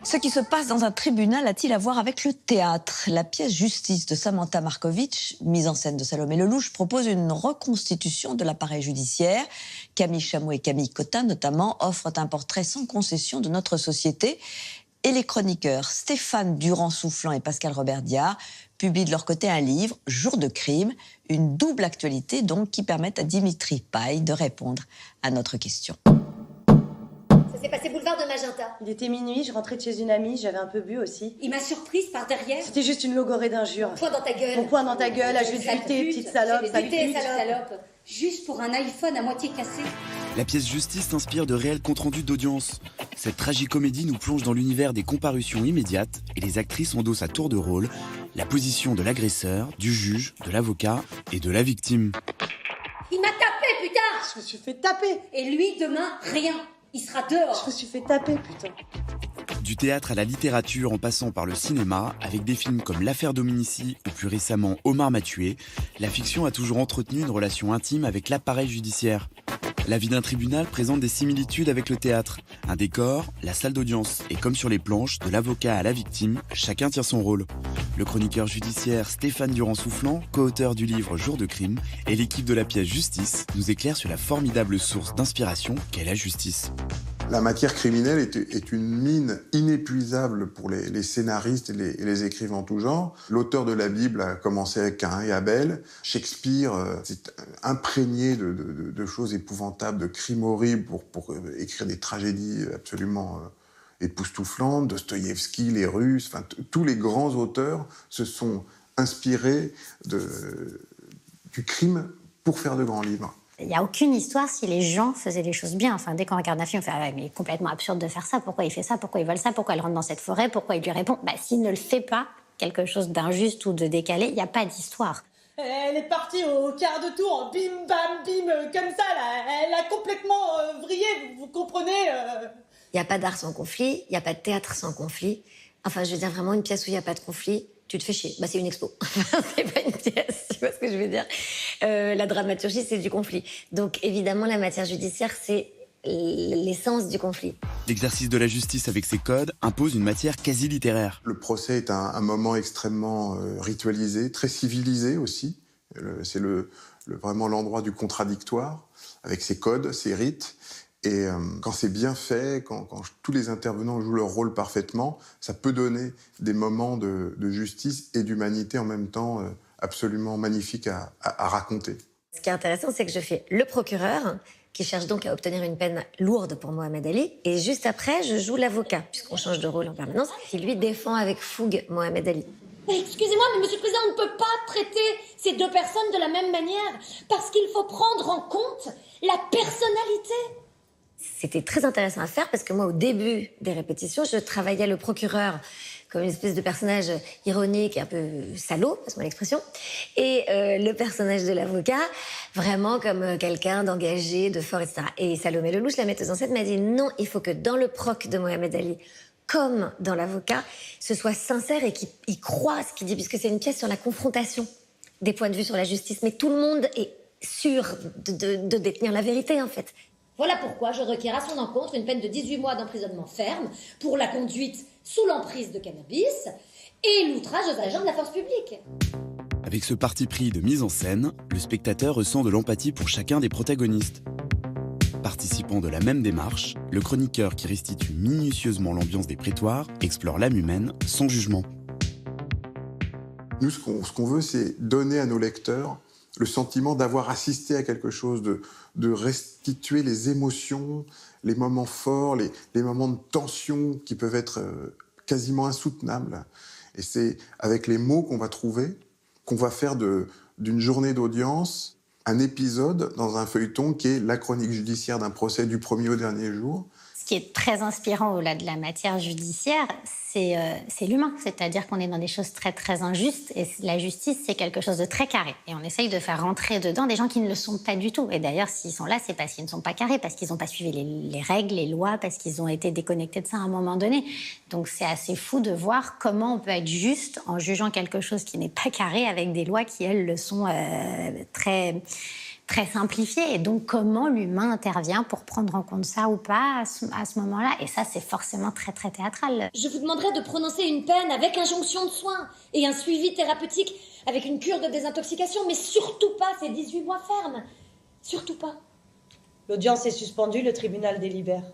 Ce qui se passe dans un tribunal a-t-il à voir avec le théâtre? La pièce Justice de Samantha Markovitch, mise en scène de Salomé Lelouch, propose une reconstitution de l'appareil judiciaire. Camille Chamou et Camille Cotin, notamment, offrent un portrait sans concession de notre société. Et les chroniqueurs Stéphane Durand-Soufflant et Pascal Robert Diard publient de leur côté un livre, Jour de crime, une double actualité donc qui permet à Dimitri Paille de répondre à notre question. C'est passé boulevard de Magenta. Il était minuit, je rentrais de chez une amie, j'avais un peu bu aussi. Il m'a surprise par derrière. C'était juste une logorée d'injures. Mon poing dans ta gueule. Mon poing dans ta gueule, à juste buter, petite salope, sale pute. Salope. Juste pour un iPhone à moitié cassé. La pièce Justice s'inspire de réels comptes rendus d'audience. Cette tragicomédie nous plonge dans l'univers des comparutions immédiates et les actrices endossent à tour de rôle la position de l'agresseur, du juge, de l'avocat et de la victime. Il m'a tapé, putain. Je me suis fait taper. Et lui, demain, rien. Il sera dehors. Je me suis fait taper, putain. Du théâtre à la littérature en passant par le cinéma, avec des films comme L'affaire Dominici ou plus récemment Omar m'a tué, la fiction a toujours entretenu une relation intime avec l'appareil judiciaire. La vie d'un tribunal présente des similitudes avec le théâtre. Un décor, la salle d'audience et comme sur les planches, de l'avocat à la victime, chacun tient son rôle. Le chroniqueur judiciaire Stéphane Durand-Soufflant, co-auteur du livre Jour de crime, et l'équipe de la pièce Justice nous éclairent sur la formidable source d'inspiration qu'est la justice. La matière criminelle est une mine inépuisable pour les scénaristes et les écrivains en tout genre. L'auteur de la Bible a commencé avec Caïn et Abel. Shakespeare s'est imprégné de choses épouvantables, de crimes horribles pour écrire des tragédies absolument époustouflantes. Dostoïevski, les Russes, enfin, tous les grands auteurs se sont inspirés du crime pour faire de grands livres. Il n'y a aucune histoire si les gens faisaient les choses bien. Enfin, dès qu'on regarde un film, on fait « Ah ouais, mais complètement absurde de faire ça. Pourquoi il fait ça? Pourquoi il vole ça? Pourquoi elle rentre dans cette forêt? Pourquoi il lui répond ?» S'il ne le fait pas, quelque chose d'injuste ou de décalé, il n'y a pas d'histoire. Elle est partie au quart de tour, bim, bam, bim, comme ça, là. Elle a complètement vrillé, vous comprenez Il n'y a pas d'art sans conflit, il n'y a pas de théâtre sans conflit. Enfin, je veux dire, vraiment, une pièce où il n'y a pas de conflit, tu te fais chier. C'est une expo. C'est pas une pièce, tu vois ce que je veux dire. La dramaturgie, c'est du conflit. Donc, évidemment, la matière judiciaire, c'est l'essence du conflit. L'exercice de la justice avec ses codes impose une matière quasi littéraire. Le procès est un moment extrêmement ritualisé, très civilisé aussi. C'est vraiment l'endroit du contradictoire, avec ses codes, ses rites. Et quand c'est bien fait, quand tous les intervenants jouent leur rôle parfaitement, ça peut donner des moments de justice et d'humanité en même temps absolument magnifiques à raconter. Ce qui est intéressant, c'est que je fais le procureur, qui cherche donc à obtenir une peine lourde pour Mohamed Ali. Et juste après, je joue l'avocat, puisqu'on change de rôle en permanence, qui lui défend avec fougue Mohamed Ali. Excusez-moi, mais Monsieur le Président, on ne peut pas traiter ces deux personnes de la même manière, parce qu'il faut prendre en compte la personnalité. C'était très intéressant à faire parce que moi, au début des répétitions, je travaillais le procureur comme une espèce de personnage ironique, un peu salaud, passe-moi l'expression, et le personnage de l'avocat, vraiment comme quelqu'un d'engagé, de fort, etc. Et Salomé Lelouch, la metteuse en scène, m'a dit non, il faut que dans le proc de Mohamed Ali, comme dans l'avocat, ce soit sincère et qu'il croit à ce qu'il dit, puisque c'est une pièce sur la confrontation des points de vue sur la justice. Mais tout le monde est sûr de détenir la vérité, en fait. Voilà pourquoi je requiers à son encontre une peine de 18 mois d'emprisonnement ferme pour la conduite sous l'emprise de cannabis et l'outrage aux agents de la force publique. Avec ce parti pris de mise en scène, le spectateur ressent de l'empathie pour chacun des protagonistes. Participant de la même démarche, le chroniqueur qui restitue minutieusement l'ambiance des prétoires explore l'âme humaine sans jugement. Nous, ce qu'on veut, c'est donner à nos lecteurs le sentiment d'avoir assisté à quelque chose, de restituer les émotions, les moments forts, les moments de tension qui peuvent être quasiment insoutenables. Et c'est avec les mots qu'on va trouver, qu'on va faire d'une journée d'audience un épisode dans un feuilleton qui est la chronique judiciaire d'un procès du premier au dernier jour. Ce qui est très inspirant au-delà de la matière judiciaire, c'est l'humain. C'est-à-dire qu'on est dans des choses très, très injustes. Et la justice, c'est quelque chose de très carré. Et on essaye de faire rentrer dedans des gens qui ne le sont pas du tout. Et d'ailleurs, s'ils sont là, c'est parce qu'ils ne sont pas carrés, parce qu'ils n'ont pas suivi les règles, les lois, parce qu'ils ont été déconnectés de ça à un moment donné. Donc c'est assez fou de voir comment on peut être juste en jugeant quelque chose qui n'est pas carré avec des lois qui, elles, le sont très très simplifié. Et donc, comment l'humain intervient pour prendre en compte ça ou pas à ce moment-là. Et ça, c'est forcément très, très théâtral. Je vous demanderai de prononcer une peine avec injonction de soins et un suivi thérapeutique avec une cure de désintoxication, mais surtout pas ces 18 mois fermes. Surtout pas. L'audience est suspendue, le tribunal délibère.